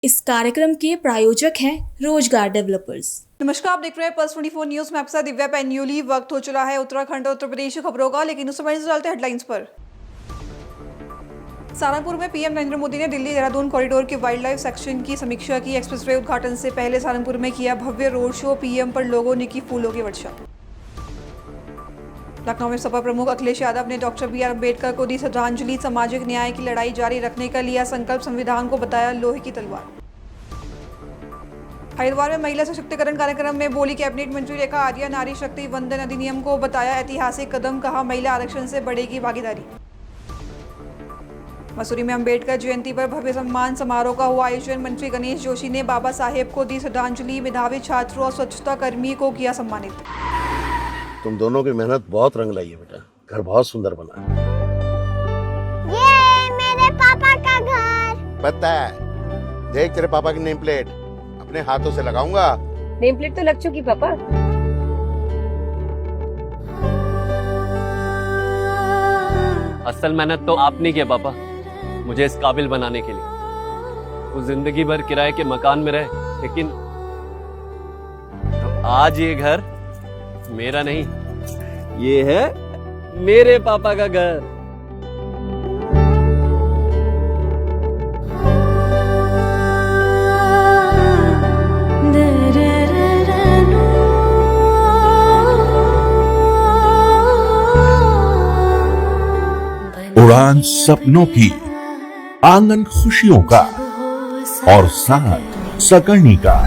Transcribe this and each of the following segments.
इस कार्यक्रम के प्रायोजक हैं रोजगार डेवलपर्स। नमस्कार, आप देख रहे हैं पल्स 24 न्यूज में। आपके साथ दिव्या पैन्यूली। वक्त हो चला है उत्तराखंड और उत्तर प्रदेश की खबरों का, लेकिन उस समय चलते हैं हेडलाइंस पर। सहारनपुर में पीएम नरेंद्र मोदी ने दिल्ली देहरादून कॉरिडोर के वाइल्ड लाइफ सेक्शन की समीक्षा की। एक्सप्रेसवे उद्घाटन से पहले सहारनपुर में किया भव्य रोड शो। पीएम पर लोगों ने की फूलों की वर्षा। लखनऊ में सपा प्रमुख अखिलेश यादव ने डॉक्टर बी आर अम्बेडकर को दी श्रद्धांजलि। सामाजिक न्याय की लड़ाई जारी रखने का लिया संकल्प। संविधान को बताया लोहे की तलवार। हरिद्वार में महिला सशक्तिकरण कार्यक्रम में बोली कैबिनेट मंत्री रेखा आर्या। नारी शक्ति वंदन अधिनियम को बताया ऐतिहासिक कदम। कहा महिला आरक्षण से बढ़ेगी भागीदारी। मसूरी में अम्बेडकर जयंती पर भव्य सम्मान समारोह का हुआ आयोजन। मंत्री गणेश जोशी ने बाबा साहेब को दी श्रद्धांजलि। मेधावी छात्रों और स्वच्छता कर्मी को किया सम्मानित। तुम दोनों की मेहनत बहुत रंग लाई है बेटा, घर बहुत सुंदर बना है। ये मेरे पापा का घर। पता है, देख तेरे पापा की नेम प्लेट अपने हाथों से लगाऊंगा। नेम प्लेट तो लग चुकी पापा। असल मेहनत तो आपने किया पापा, मुझे इस काबिल बनाने के लिए। वो जिंदगी भर किराए के मकान में रहे, लेकिन तो आज ये घर मेरा नहीं, ये है मेरे पापा का घर। उड़ान सपनों की, आंगन खुशियों का और साथ सकर्णी का।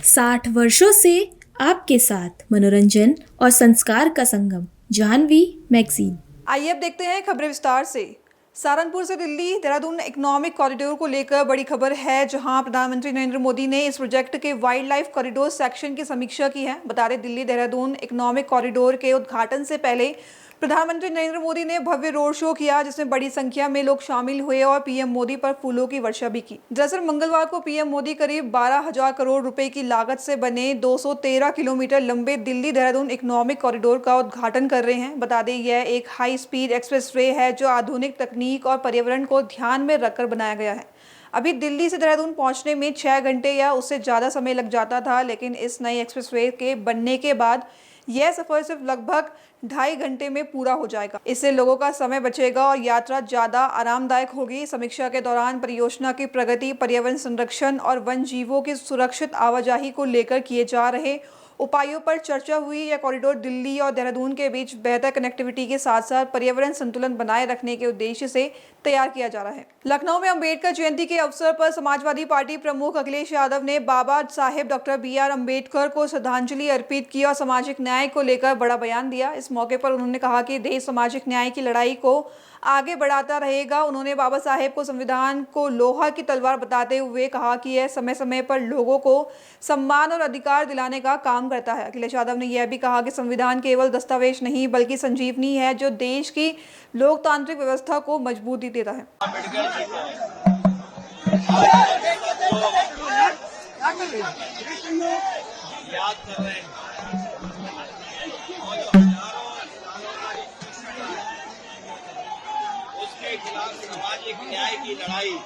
60 वर्षों से आपके साथ मनोरंजन और संस्कार का संगम, जाह्नवी मैगजीन। आइए अब देखते हैं खबरें विस्तार से। सहारनपुर से दिल्ली देहरादून इकोनॉमिक कॉरिडोर को लेकर बड़ी खबर है, जहां प्रधानमंत्री नरेंद्र मोदी ने इस प्रोजेक्ट के वाइल्ड लाइफ कॉरिडोर सेक्शन की समीक्षा की है। बता दें, दिल्ली देहरादून इकोनॉमिक कॉरिडोर के उद्घाटन से पहले प्रधानमंत्री नरेंद्र मोदी ने भव्य रोड शो किया, जिसमें बड़ी संख्या में लोग शामिल हुए और पीएम मोदी पर फूलों की वर्षा भी की। दरअसल मंगलवार को पीएम मोदी करीब 12,000 करोड़ रुपए की लागत से बने 213 किलोमीटर लंबे दिल्ली देहरादून इकोनॉमिक कॉरिडोर का उद्घाटन कर रहे हैं। बता दें, यह एक हाई स्पीड एक्सप्रेसवे है जो आधुनिक तकनीक और पर्यावरण को ध्यान में रखकर बनाया गया है। अभी दिल्ली से देहरादून पहुंचने में 6 घंटे या उससे ज़्यादा समय लग जाता था, लेकिन इस नई एक्सप्रेसवे के बनने के बाद यह सफर सिर्फ लगभग 2.5 घंटे में पूरा हो जाएगा। इससे लोगों का समय बचेगा और यात्रा ज़्यादा आरामदायक होगी। समीक्षा के दौरान परियोजना की प्रगति, पर्यावरण संरक्षण और वन जीवों की सुरक्षित आवाजाही को लेकर किए जा रहे उपायों पर चर्चा हुई। यह कॉरिडोर दिल्ली और देहरादून के बीच बेहतर कनेक्टिविटी के साथ साथ पर्यावरण संतुलन बनाए रखने के उद्देश्य से तैयार किया जा रहा है। लखनऊ में अम्बेडकर जयंती के अवसर पर समाजवादी पार्टी प्रमुख अखिलेश यादव ने Baba Saheb doctor B are Ambedkar को श्रद्धांजलि अर्पित की और सामाजिक न्याय को लेकर बड़ा बयान दिया। इस मौके पर उन्होंने कहा कि देश सामाजिक न्याय की लड़ाई को आगे बढ़ाता रहेगा। उन्होंने बाबा साहेब को संविधान को लोहा की तलवार बताते हुए कहा कि यह समय समय पर लोगों को सम्मान और अधिकार दिलाने का काम करता है। अखिलेश यादव ने यह भी कहा कि संविधान केवल दस्तावेज नहीं बल्कि संजीवनी है जो देश की लोकतांत्रिक व्यवस्था को मजबूती देता है। उसके खिलाफ सामाजिक न्याय की लड़ाई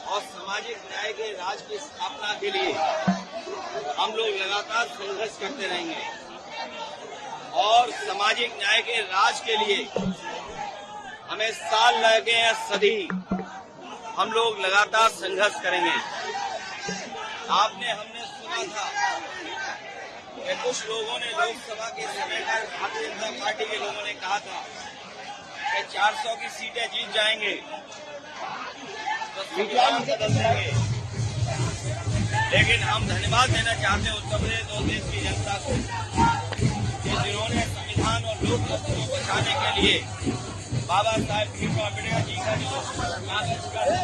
और सामाजिक न्याय के राज की स्थापना के लिए हम लोग लगातार संघर्ष करते रहेंगे और सामाजिक न्याय के राज के लिए हमें साल लगे या सदी हम लोग लगातार संघर्ष करेंगे। हमने सुना था कि कुछ लोगों ने लोकसभा के समय पर भारतीय जनता पार्टी के लोगों ने कहा था कि 400 की सीटें जीत जाएंगे तो संविधान बदल देंगे, लेकिन हम धन्यवाद देना चाहते हैं उत्तर प्रदेश और देश की जनता को कि जिन्होंने संविधान और लोकतंत्र को बचाने के लिए बाबा साहेब भीमराव अम्बेडकर जी का जो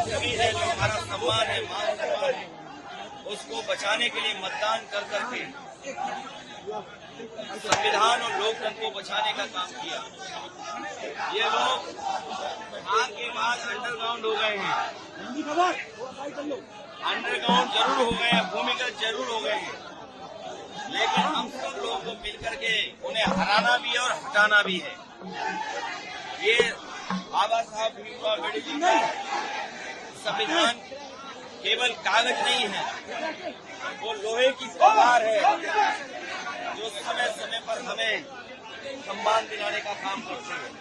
छवि है, जो हमारा सम्मान है, मान सम्मान है, उसको बचाने के लिए मतदान कर करके संविधान और लोकतंत्र को बचाने का काम किया। ये लोग हार के बाद अंडरग्राउंड हो गए हैं, अंडरग्राउंड जरूर हो गए हैं, भूमिगत जरूर हो गए हैं, लेकिन हम सब लोगों को मिलकर के उन्हें हराना भी है और हटाना भी है। ये बाबा साहब भीमराव अम्बेडकर जी का संविधान केवल कागज नहीं है, वो लोहे की तलवार है जो समय समय पर हमें सम्मान दिलाने का काम करते हैं।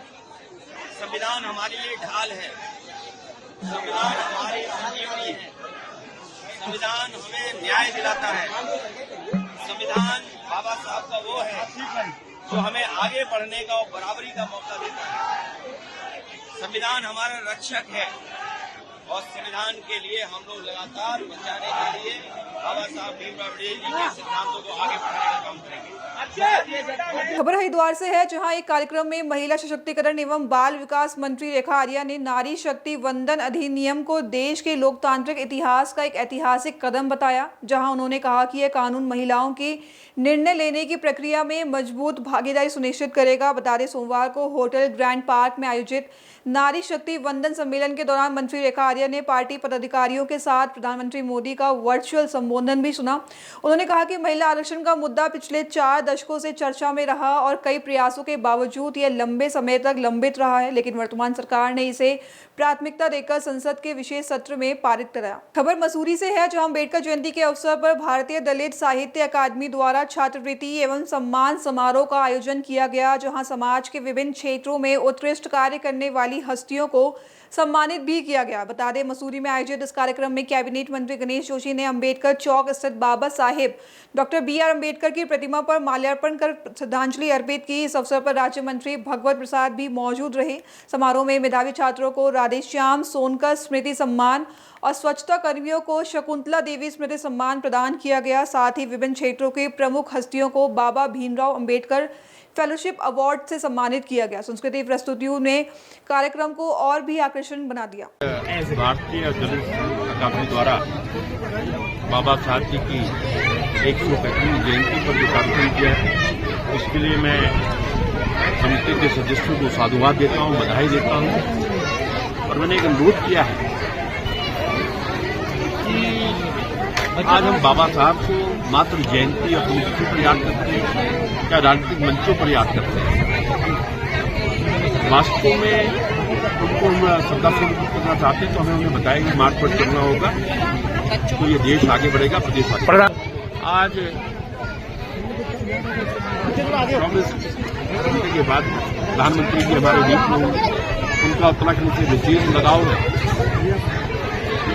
संविधान हमारे लिए ढाल है, संविधान हमारी संजीवनी है, संविधान हमें न्याय दिलाता है। संविधान बाबा साहब का वो है जो हमें आगे बढ़ने का और बराबरी का मौका देता है। संविधान हमारा रक्षक है और संविधान के लिए हम लोग लगातार बचाने के लिए बाबा साहब भीमराव अम्बेडकर जी के सिद्धांतों को आगे बढ़ाने का काम करेंगे। खबर हरिद्वार से है, जहां एक कार्यक्रम में महिला सशक्तिकरण एवं बाल विकास मंत्री रेखा आर्या ने नारी शक्ति वंदन अधिनियम को देश के लोकतांत्रिक इतिहास का एक ऐतिहासिक कदम बताया। जहां उन्होंने कहा कि यह कानून महिलाओं की निर्णय लेने की प्रक्रिया में मजबूत भागीदारी सुनिश्चित करेगा। बता दें, सोमवार को होटल ग्रैंड पार्क में आयोजित नारी शक्ति वंदन सम्मेलन के दौरान मंत्री रेखा आर्या ने पार्टी पदाधिकारियों के साथ प्रधानमंत्री मोदी का वर्चुअल संबोधन भी सुना। उन्होंने कहा कि महिला आरक्षण का मुद्दा पिछले 4 दशकों से चर्चा में रहा और कई प्रयासों के बावजूद यह लंबे समय तक लंबित रहा है, लेकिन वर्तमान सरकार ने इसे प्राथमिकता देकर संसद के विशेष सत्र में पारित कराया। खबर मसूरी से है, जहां अम्बेडकर जयंती के अवसर पर भारतीय दलित साहित्य अकादमी द्वारा छात्रवृत्ति एवं सम्मान समारोह का आयोजन किया गया, जहां समाज के विभिन्न क्षेत्रों में उत्कृष्ट कार्य करने वाली हस्तियों को सम्मानित भी किया गया। बता दें, मसूरी में आयोजित इस कार्यक्रम में कैबिनेट मंत्री गणेश जोशी ने अम्बेडकर चौक स्थित बाबा साहेब डॉक्टर BR अम्बेडकर की प्रतिमा पर माल्यार्पण कर श्रद्धांजलि अर्पित की। इस अवसर पर राज्य मंत्री भगवत प्रसाद भी मौजूद रहे। समारोह में मेधावी छात्रों को राधेश्याम सोनकर स्मृति सम्मान और स्वच्छता कर्मियों को शकुंतला देवी स्मृति सम्मान प्रदान किया गया। साथ ही विभिन्न क्षेत्रों के प्रमुख हस्तियों को बाबा भीमराव अम्बेडकर फेलोशिप अवार्ड से सम्मानित किया गया। संस्कृति प्रस्तुतियों ने कार्यक्रम को और भी आकर्षण बना दिया। भारतीय दलित अकादमी द्वारा बाबा साहब जी की 125वीं जयंती पर जो कार्यक्रम किया है, उसके लिए मैं समिति के सदस्यों को साधुवाद देता हूँ, बधाई देता हूँ। और मैंने एक अनुरोध किया है कि आज हम बाबा साहब को मात्र जयंती और पुण्यतिथि पर याद करते हैं या राजनीतिक मंचों पर याद करते हैं। वास्तव में उनको हम श्रद्धापूर्वक करना चाहते हैं तो हमें उन्हें बताया कि मार्ग पर चलना होगा, तो ये देश आगे बढ़ेगा, प्रदेश आगे बढ़ेगा। आज कांग्रेस के बाद प्रधानमंत्री जी हमारे बीच में उनका उत्तराखंड से विशेष लगाव है।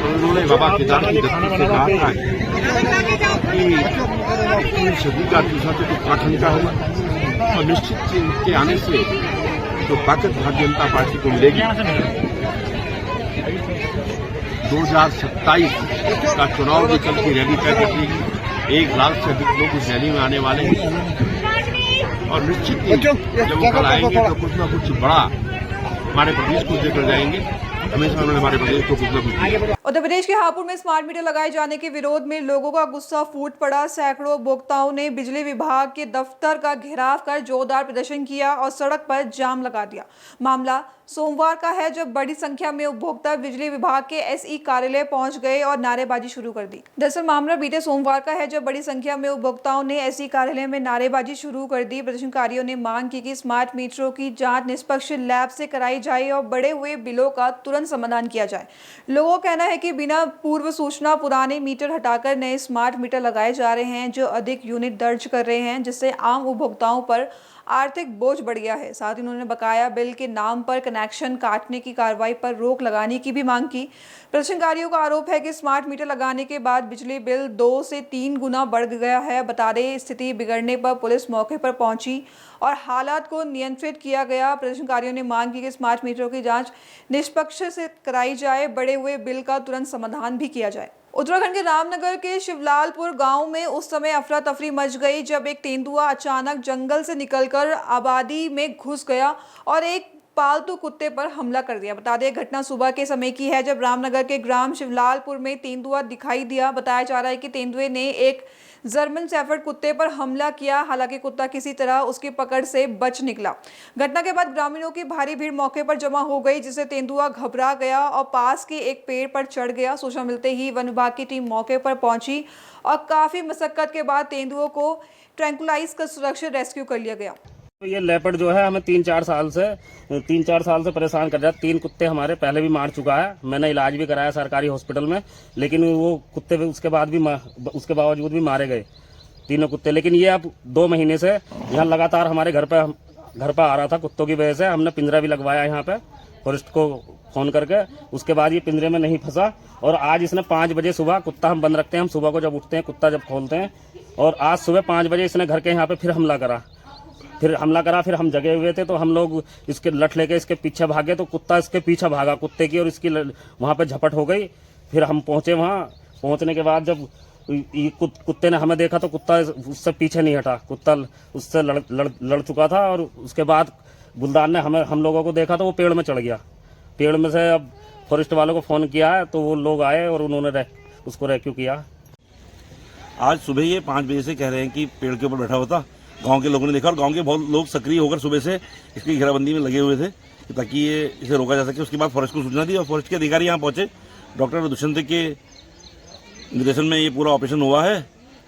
उन्होंने बाबा केदार की दृष्टि से कहा था कि पूरी सदी का दूसरा तो उत्तराखंड का होगा और निश्चित इनके आने से जो ताकत भारतीय जनता पार्टी को मिलेगी। 2027 का चुनाव भी कल की रैली तय करेगी। 1 लाख से अधिक लोग इस रैली में आने वाले हैं और निश्चित ही जब वो कल आएंगे तो कुछ न कुछ बड़ा हमारे प्रदेश को देकर जाएंगे। हमेशा उन्होंने हमारे प्रदेश को कुछ न कुछ। उत्तर प्रदेश के हापुड़ में स्मार्ट मीटर लगाए जाने के विरोध में लोगों का गुस्सा फूट पड़ा। सैकड़ों उपभोक्ताओं ने बिजली विभाग के दफ्तर का घेराव कर जोरदार प्रदर्शन किया और सड़क पर जाम लगा दिया। मामला सोमवार का है, जब बड़ी संख्या में उपभोक्ता बिजली विभाग के SE कार्यालय पहुंच गए और नारेबाजी शुरू कर दी। दरअसल मामला बीते सोमवार का है, जब बड़ी संख्या में उपभोक्ताओं ने SE कार्यालय में नारेबाजी शुरू कर दी। प्रदर्शनकारियों ने मांग की कि स्मार्ट मीटरों की जांच निष्पक्ष लैब से कराई जाए और बढ़े हुए बिलों का तुरंत समाधान किया जाए। लोगों का कहना है कि बिना पूर्व सूचना पुराने मीटर हटाकर नए स्मार्ट मीटर लगाए जा रहे हैं, जो अधिक यूनिट दर्ज कर रहे हैं, जिससे आम उपभोक्ताओं पर आर्थिक बोझ बढ़ गया है। साथ ही उन्होंने बकाया बिल के नाम पर कनेक्शन काटने की कार्रवाई पर रोक लगाने की भी मांग की। प्रदर्शनकारियों का आरोप है कि स्मार्ट मीटर लगाने के बाद बिजली बिल 2 से 3 गुना बढ़ गया है। बता दें, स्थिति बिगड़ने पर पुलिस मौके पर पहुंची और हालात को नियंत्रित किया गया। प्रदर्शनकारियों ने मांग की कि स्मार्ट मीटरों की जांच निष्पक्ष से कराई जाए, बढ़े हुए बिल का तुरंत समाधान भी किया जाए। उत्तराखंड के रामनगर के शिवलालपुर गांव में उस समय अफरा तफरी मच गई जब एक तेंदुआ अचानक जंगल से निकलकर आबादी में घुस गया और एक पालतू कुत्ते पर हमला कर दिया। बता दें, घटना सुबह के समय की है, जब रामनगर के ग्राम शिवलालपुर में तेंदुआ दिखाई दिया। बताया जा रहा है कि तेंदुए ने एक जर्मन शेफर्ड कुत्ते पर हमला किया। हालांकि कुत्ता किसी तरह उसकी पकड़ से बच निकला। घटना के बाद ग्रामीणों की भारी भीड़ मौके पर जमा हो गई, जिससे तेंदुआ घबरा गया और पास के एक पेड़ पर चढ़ गया। सूचना मिलते ही वन विभाग की टीम मौके पर पहुंची और काफी मशक्कत के बाद तेंदुओं को ट्रैंकुलाइज कर सुरक्षित रेस्क्यू कर लिया गया। ये लेपर्ड जो है हमें 3-4 साल से परेशान कर रहा है। 3 कुत्ते हमारे पहले भी मार चुका है। मैंने इलाज भी कराया सरकारी हॉस्पिटल में, लेकिन वो कुत्ते उसके बावजूद भी मारे गए तीनों कुत्ते। लेकिन ये अब 2 महीने से यहाँ लगातार हमारे घर पे आ रहा था कुत्तों की वजह से। हमने पिंजरा भी लगवाया यहाँ पे फॉरेस्ट को फोन करके, उसके बाद ये पिंजरे में नहीं फंसा। और आज इसने 5 बजे सुबह, कुत्ता हम बंद रखते हैं, हम सुबह को जब उठते हैं कुत्ता जब खोलते हैं, और आज सुबह 5 बजे इसने घर के यहाँ पे फिर हमला करा। फिर हम जगे हुए थे तो हम लोग इसके लठ लेके इसके पीछे भागे, तो कुत्ता इसके पीछे भागा कुत्ते की, और इसकी वहाँ पे झपट हो गई। फिर हम पहुँचे वहाँ, पहुँचने के बाद जब कुत्ते ने हमें देखा तो कुत्ता उससे पीछे नहीं हटा, कुत्ता उससे लड़ चुका था। और उसके बाद गुलदार ने हम लोगों को देखा तो वो पेड़ में चढ़ गया। पेड़ में से अब फॉरेस्ट वालों को फ़ोन किया है तो वो लोग आए और उन्होंने उसको रेस्क्यू किया। आज सुबह ये 5 बजे से कह रहे हैं कि पेड़ के ऊपर बैठा हुआ था। गांव के लोगों ने देखा और गांव के बहुत लोग सक्रिय होकर सुबह से इसकी घेराबंदी में लगे हुए थे ताकि ये इसे रोका जा सके। उसके बाद फॉरेस्ट को सूचना दी और फॉरेस्ट के अधिकारी यहाँ पहुंचे। डॉक्टर दुष्यंत के निर्देशन में ये पूरा ऑपरेशन हुआ है।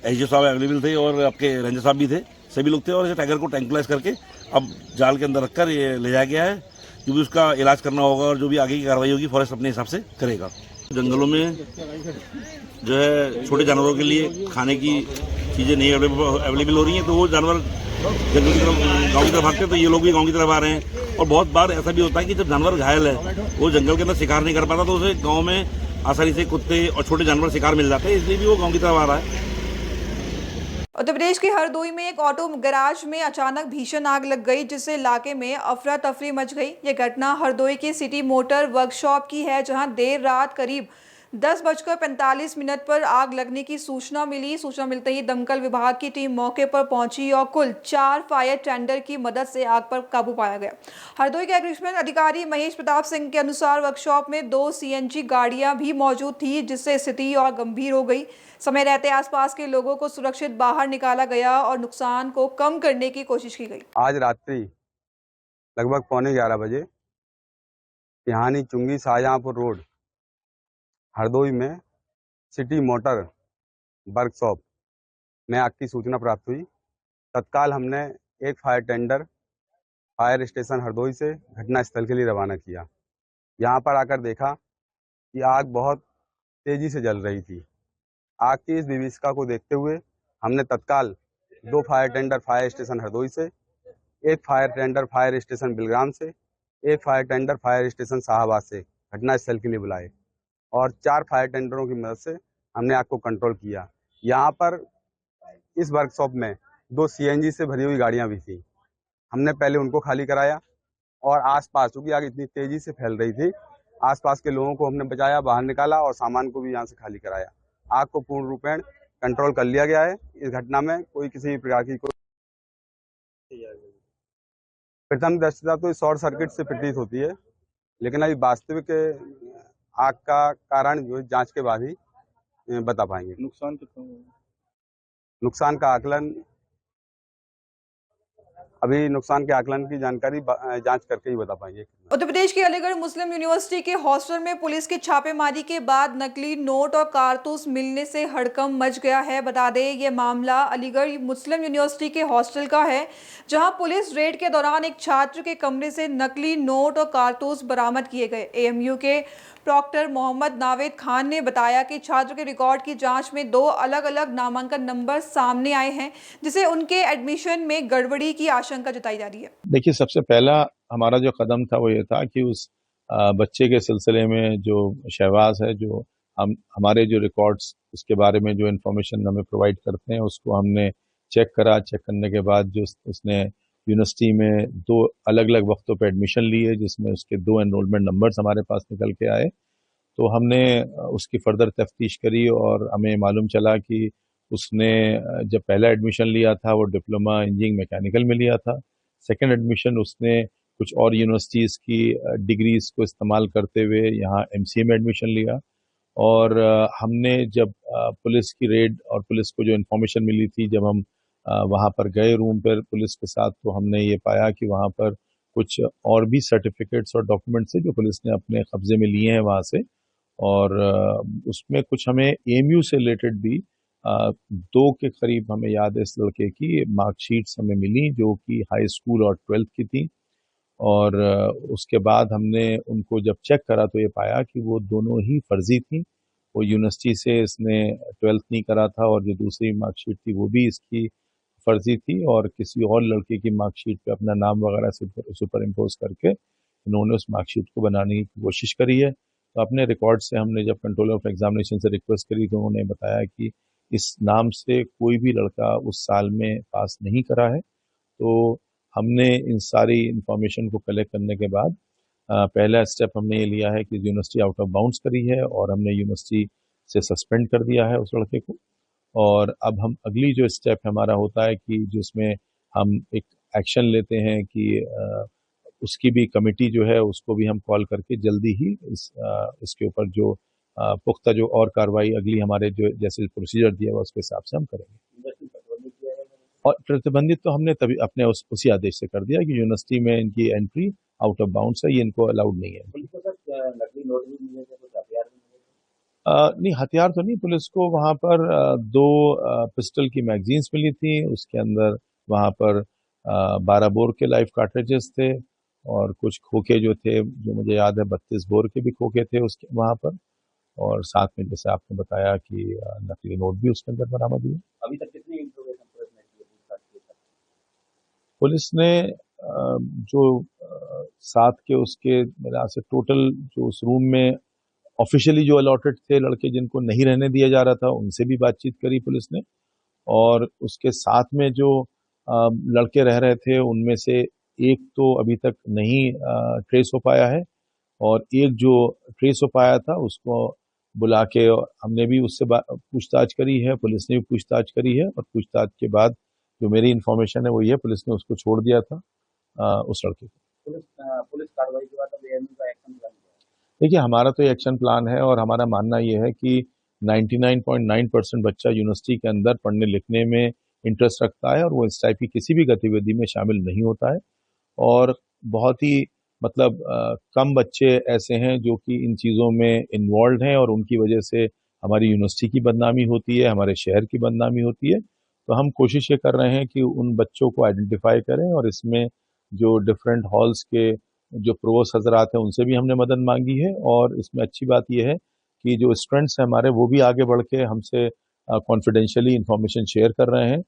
एसडीओ साहब अवेलेबल थे और आपके रेंजर साहब भी थे, सभी लोग थे। और इसे टाइगर को ट्रैंकुलाइज करके अब जाल के अंदर रखकर ये ले जाया गया है। जो भी उसका इलाज करना होगा और जो भी आगे की कार्रवाई होगी फॉरेस्ट अपने हिसाब से करेगा। जंगलों में जो है छोटे जानवरों के लिए खाने की चीज़ें नहीं अवेलेबल हो रही हैं, तो वो जानवर जंगल की तरफ, गाँव की तरफ भागते हैं, तो ये लोग भी गाँव की तरफ आ रहे हैं। और बहुत बार ऐसा भी होता है कि जब जानवर घायल है, वो जंगल के अंदर शिकार नहीं कर पाता, तो उसे गाँव में आसानी से कुत्ते और छोटे जानवर शिकार मिल जाते हैं, इसलिए भी वो गाँव की तरफ आ रहा है। उत्तर प्रदेश के हरदोई में एक ऑटो गैराज में अचानक भीषण आग लग गई, जिससे इलाके में अफरा तफरी मच गई। ये घटना हरदोई के सिटी मोटर वर्कशॉप की है, जहां देर रात करीब 10:45 पर आग लगने की सूचना मिली। सूचना मिलते ही दमकल विभाग की टीम मौके पर पहुंची और कुल 4 फायर टेंडर की मदद से आग पर काबू पाया गया। हरदोई के एग्रीकल्चर अधिकारी महेश प्रताप सिंह के अनुसार वर्कशॉप में 2 CNG गाड़ियां भी मौजूद थी, जिससे स्थिति और गंभीर हो गई। समय रहते आसपास के लोगों को सुरक्षित बाहर निकाला गया और नुकसान को कम करने की कोशिश की गई। आज रात्रि लगभग 11:15 बजे तिहानी चुंगी शाहजहांपुर रोड हरदोई में सिटी मोटर वर्कशॉप में आग की सूचना प्राप्त हुई। तत्काल हमने एक fire tender fire station Hardoi से घटनास्थल के लिए रवाना किया। यहाँ पर आकर देखा कि आग बहुत तेजी से जल रही थी। आग की इस विभीषिका को देखते हुए हमने तत्काल 2 fire tender fire station Hardoi से, 1 fire tender fire station Bilgram से, 1 fire tender fire station Shahabad से घटनास्थल के लिए बुलाए और 4 फायर टेंडरों की मदद से हमने आग को कंट्रोल किया। यहाँ पर इस वर्कशॉप में 2 CNG से भरी हुई गाड़ियाँ भी थी। हमने पहले उनको खाली कराया और आसपास, क्योंकि आग इतनी तेजी से फैल रही थी, आसपास के लोगों को हमने बचाया, बाहर निकाला और सामान को भी यहाँ से खाली कराया। आग को पूर्ण रूपेण कंट्रोल कर लिया गया है। इस घटना में कोई किसी भी प्रकार की प्रथम दृष्टया तो शॉर्ट सर्किट से प्रतीत होती है, लेकिन अभी वास्तविक आग का कारण जो जांच के बाद ही बता पाएंगे। नुकसान कितना हुआ? नुकसान का आकलन, अभी नुकसान के आकलन की जानकारी जांच करके ही बता पाएंगे। उत्तर प्रदेश के अलीगढ़ मुस्लिम यूनिवर्सिटी के हॉस्टल में पुलिस की छापेमारी के बाद नकली नोट और कारतूस मिलने से हड़कंप मच गया है। बता दें, ये मामला अलीगढ़ मुस्लिम यूनिवर्सिटी के हॉस्टल का है, जहां पुलिस रेड के दौरान एक छात्र के कमरे से नकली नोट और कारतूस बरामद किए गए। AMU के प्रॉक्टर मोहम्मद नावेद खान ने बताया कि छात्र के रिकॉर्ड की जांच में 2 अलग-अलग नामांकन नंबर सामने आए हैं, जिससे उनके एडमिशन में गड़बड़ी की आशंका जताई जा रही है। देखिए, सबसे पहला हमारा जो कदम था वो ये था कि उस बच्चे के सिलसिले में जो शहबाज है, जो हमारे जो रिकॉर्ड्स उसके बारे में जो इन्फॉर्मेशन हमें प्रोवाइड करते हैं, उसको हमने चेक करा। चेक करने के बाद जो उसने यूनिवर्सिटी में 2 अलग अलग वक्तों पे एडमिशन ली है, जिसमें उसके 2 एनरोलमेंट नंबर्स हमारे पास निकल के आए। तो हमने उसकी फर्दर तफ्तीश करी और हमें मालूम चला कि उसने जब पहला एडमिशन लिया था वो डिप्लोमा इंजीनियरिंग मैकेनिकल में लिया था। सेकंड एडमिशन उसने कुछ और यूनिवर्सिटीज़ की डिग्रीज को इस्तेमाल करते हुए यहाँ MCA में एडमिशन लिया। और हमने जब पुलिस की रेड और पुलिस को जो इन्फॉर्मेशन मिली थी, जब हम वहाँ पर गए रूम पर पुलिस के साथ, तो हमने ये पाया कि वहाँ पर कुछ और भी सर्टिफिकेट्स और डॉक्यूमेंट्स है जो पुलिस ने अपने कब्जे में लिए हैं वहाँ से। और उसमें कुछ हमें AMU से रिलेटेड भी 2 के करीब हमें याद है इस लड़के की मार्कशीट्स हमें मिली जो कि हाई स्कूल और 12th की थी। और उसके बाद हमने उनको जब चेक करा तो ये पाया कि वो दोनों ही फर्जी थी। वो यूनिवर्सिटी से इसने 12th नहीं करा था और जो दूसरी मार्कशीट थी वो भी इसकी फर्जी थी और किसी और लड़के की मार्कशीट पे अपना नाम वगैरह सुपर इम्पोज करके इन्होंने उस मार्कशीट को बनाने की कोशिश करी है। तो अपने रिकॉर्ड से हमने जब कंट्रोलर ऑफ एग्जामिनेशन से रिक्वेस्ट करी तो उन्होंने बताया कि इस नाम से कोई भी लड़का उस साल में पास नहीं करा है। तो हमने इन सारी इंफॉर्मेशन को कलेक्ट करने के बाद पहला स्टेप हमने ये लिया है कि यूनिवर्सिटी आउट ऑफ बाउंड्स करी है और हमने यूनिवर्सिटी से सस्पेंड कर दिया है उस लड़के को। और अब हम अगली जो स्टेप हमारा होता है कि जिसमें हम एक एक्शन लेते हैं कि उसकी भी कमेटी जो है उसको भी हम कॉल करके जल्दी ही इसके ऊपर जो पुख्ता जो और कार्रवाई अगली हमारे जो जैसे प्रोसीजर दिया हुआ उसके हिसाब से हम करेंगे। और प्रतिबंधित तो हमने तभी अपने उसी आदेश से कर दिया कि यूनिवर्सिटी में इनकी एंट्री आउट ऑफ बाउंड्स है, ये इनको अलाउड नहीं है। नहीं, हथियार तो नहीं, पुलिस को वहाँ पर 2 पिस्टल की मैगजीन्स मिली थी, उसके अंदर वहाँ पर 12 बोर के लाइव कार्ट्रिजेस थे और कुछ खोखे जो थे, जो मुझे याद है 32 बोर के भी खोखे थे उसके वहाँ पर। और साथ में जैसे आपने बताया कि नकली नोट भी उसके अंदर बरामद हुए। अभी तक कितनी इंट्रोगेशन पुलिस ने जो 7 के उसके मेरा से टोटल जो उस रूम में ऑफिशियली जो अलॉटेड थे लड़के जिनको नहीं रहने दिया जा रहा था उनसे भी बातचीत करी पुलिस ने। और उसके साथ में जो लड़के रह रहे थे उनमें से एक तो अभी तक नहीं ट्रेस हो पाया है और एक जो ट्रेस हो पाया था उसको बुला के हमने भी उससे पूछताछ करी है, पुलिस ने भी पूछताछ करी है। और पूछताछ के बाद जो मेरी इन्फॉर्मेशन है वो ये, पुलिस ने उसको छोड़ दिया था उस लड़के को। पुलिस कार्रवाई के बाद एक्शन प्लान देखिए, हमारा तो एक्शन प्लान है और हमारा मानना ये है कि 99.9% बच्चा यूनिवर्सिटी के अंदर पढ़ने लिखने में इंटरेस्ट रखता है और वो इस टाइप की किसी भी गतिविधि में शामिल नहीं होता है। और बहुत ही मतलब कम बच्चे ऐसे हैं जो कि इन चीज़ों में इन्वॉल्व हैं और उनकी वजह से हमारी यूनिवर्सिटी की बदनामी होती है, हमारे शहर की बदनामी होती है। तो हम कोशिश ये कर रहे हैं कि उन बच्चों को आइडेंटिफाई करें और इसमें जो डिफरेंट हॉल्स के जो प्रोवोस्ट हजरात हैं उनसे भी हमने मदद मांगी है। और इसमें अच्छी बात यह है कि जो स्टूडेंट्स हैं हमारे वो भी आगे बढ़ के हमसे कॉन्फिडेंशियली इंफॉर्मेशन शेयर कर रहे हैं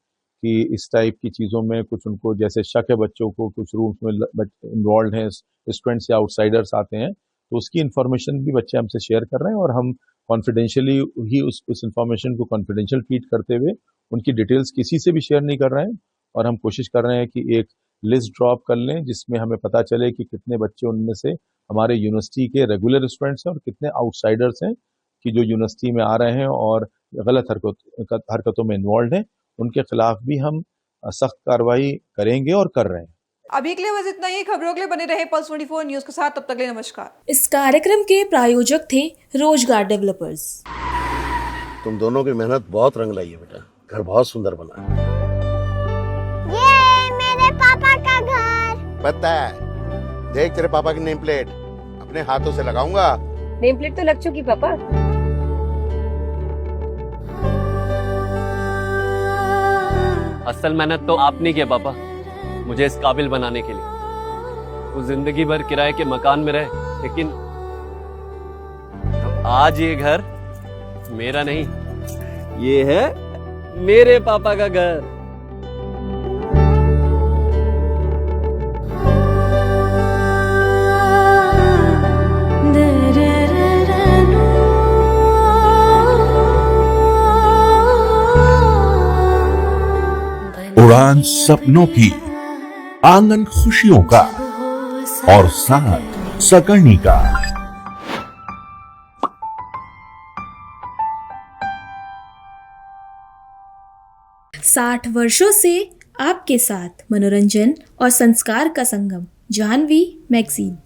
कि इस टाइप की चीज़ों में कुछ उनको जैसे शक है बच्चों को, कुछ रूम्स में इन्वॉल्व हैं स्टूडेंट्स या आउटसाइडर्स आते हैं, तो उसकी इन्फॉर्मेशन भी बच्चे हमसे शेयर कर रहे हैं। और हम कॉन्फिडेंशियली ही उस इन्फॉर्मेशन को कॉन्फिडेंशियल ट्रीट करते हुए उनकी डिटेल्स किसी से भी शेयर नहीं कर रहे हैं। और हम कोशिश कर रहे हैं कि एक लिस्ट ड्रॉप कर लें जिसमें हमें पता चले कि कितने बच्चे उनमें से हमारे यूनिवर्सिटी के रेगुलर स्टूडेंट्स हैं और कितने आउटसाइडर्स हैं कि जो यूनिवर्सिटी में आ रहे हैं और गलत हरकतों में इन्वॉल्व हैं। उनके खिलाफ भी हम सख्त कार्रवाई करेंगे और कर रहे हैं। अभी के लिए बस इतना ही। खबरों के लिए बने रहे पल्स 24 न्यूज के साथ, तब तक के लिए नमस्कार। इस कार्यक्रम के प्रायोजक थे रोजगार डेवलपर्स। तुम दोनों की मेहनत बहुत रंग लाई है बेटा, घर बहुत सुंदर बना है। ये मेरे पापा का घर। पता है, देख तेरे पापा की नेम प्लेट अपने हाथों से लगाऊंगा। नेम प्लेट तो लग चुकी पापा। असल मेहनत तो आपने किया पापा, मुझे इस काबिल बनाने के लिए। वो जिंदगी भर किराए के मकान में रहे, लेकिन आज ये घर मेरा नहीं, ये है मेरे पापा का घर। उड़ान सपनों की, आंगन खुशियों का और साथ सकर्णी का। 60 वर्षों से आपके साथ मनोरंजन और संस्कार का संगम, जाह्नवी मैगजीन।